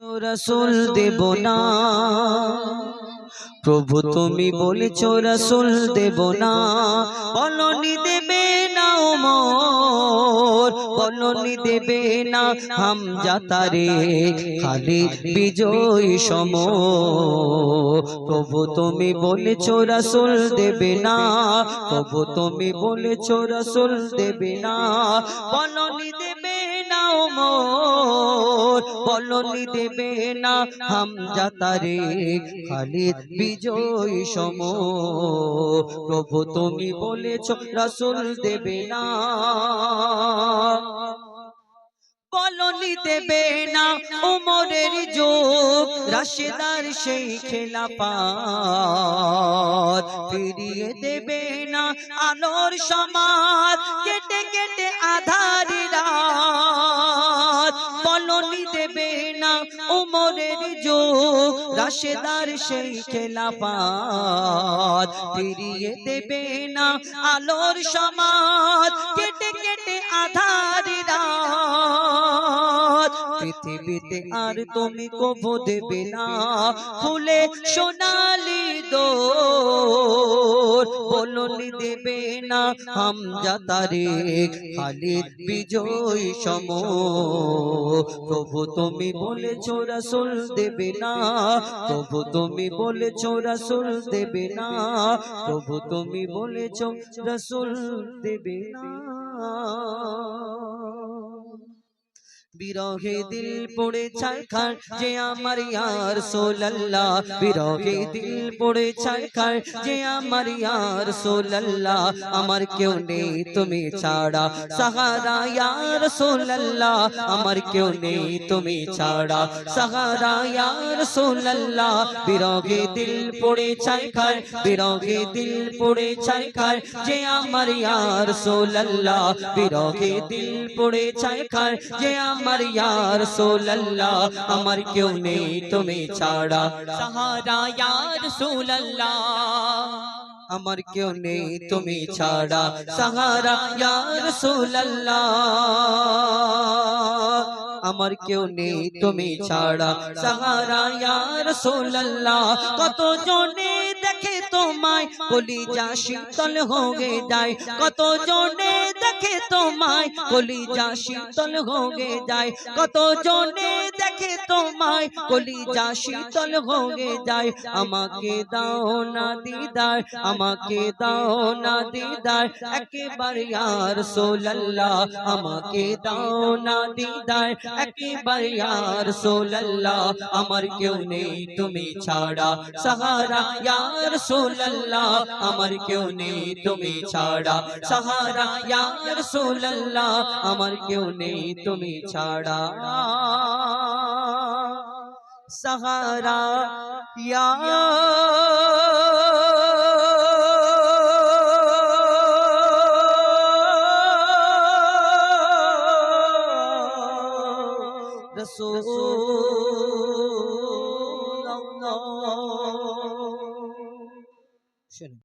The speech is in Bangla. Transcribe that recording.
রাসূল দেব না, প্রভু তুমি বলেছো রাসূল দেব না। বলনি দেবে না ওমর, বলনি দেবে না হামজা তারে, খালিদ বিজয়ী সম। প্রভু তুমি বলেছো রাসূল দেবে না, প্রভু তুমি বলেছো রাসূল দেবে না। বলনি দেবে না ওমর, বলনি দেবে না হামজা তারে, খালিদ বিজয়ী সম। প্রভু তুমি বলেছো রাসূল দেবে না, বলনি দেবে না উমরের যুগ, রাশেদার সেই খেলাফত, ফিরিয়ে দেবে না আলোর সমাজ, কেটে কেটে আধারি রাত। বলনি দেবে না উমরের যুগ, রাশেদার সেই খেলাফত, ফিরিয়ে দেবে না আলোর সমাজ, কেটে কেটে আধারি রাত। পৃথিবীতে আর তুমি কভু দেবে না খুলে সোনালি দোর, বলনি দেবে না হামজা তারে, খালিদ বিজয়ী সম। প্রভু তুমি বলেছো রাসূল দেবে না, প্রভু তুমি বলেছো রাসূল দেবে না, প্রভু তুমি বলেছো রাসূল দেবে না। বিরহে দিল পড়ে ছারখার যে আমার ইয়া রাসূলুল্লাহ, বিরহে দিল পড়ে ছারখার যে আমার ইয়া রাসূলুল্লাহ। আমার কেউ নেই তুমি ছাড়া সাহারা ইয়া রাসূলুল্লাহ, আমার কেউ নেই তুমি ছাড়া সাহারা ইয়া রাসূলুল্লাহ। বিরহে দিল পড়ে ছারখার, বিরহে দিল পড়ে ছারখার যে আমার ইয়া রাসূলুল্লাহ, বিরহে দিল পড়ে ছারখার যে আমার ইয়া রাসূলুল্লাহ। আমার কেউ নেই তুমি ছাড়া সাহারা ইয়া রাসূলুল্লাহ, আমার কেউ নেই তুমি ছাড়া সাহারা ইয়া রাসূলুল্লাহ। আমার কেউ নেই তুমি ছাড়া সাহারা ইয়া রাসূলুল্লাহ। কত জনে দেখে তোমায় কলিজা শীতল হয়ে যায়, কত জনে দেখে তোমায় কলিজা শীতল হয়ে যায়, কত জনে দেখে তোমায় কলিজা শীতল হয়ে যায়। আমাকে দাও না দিদার, আমাকে দাও না দিদার একেবারে ইয়া রাসূলুল্লাহ, আমাকে দাও না দিদার একেবারে ইয়া রাসূলুল্লাহ। আমার কেউ নেই তুমি ছাড়া সাহারা ইয়া রাসূলুল্লাহ, আমার কেউ নেই তুমি ছাড়া সাহারা ইয়া রাসূলুল্লাহ, আমার কেউ নেই তুমি ছাড়া সাহারা ইয়া রাসূলুল্লাহ।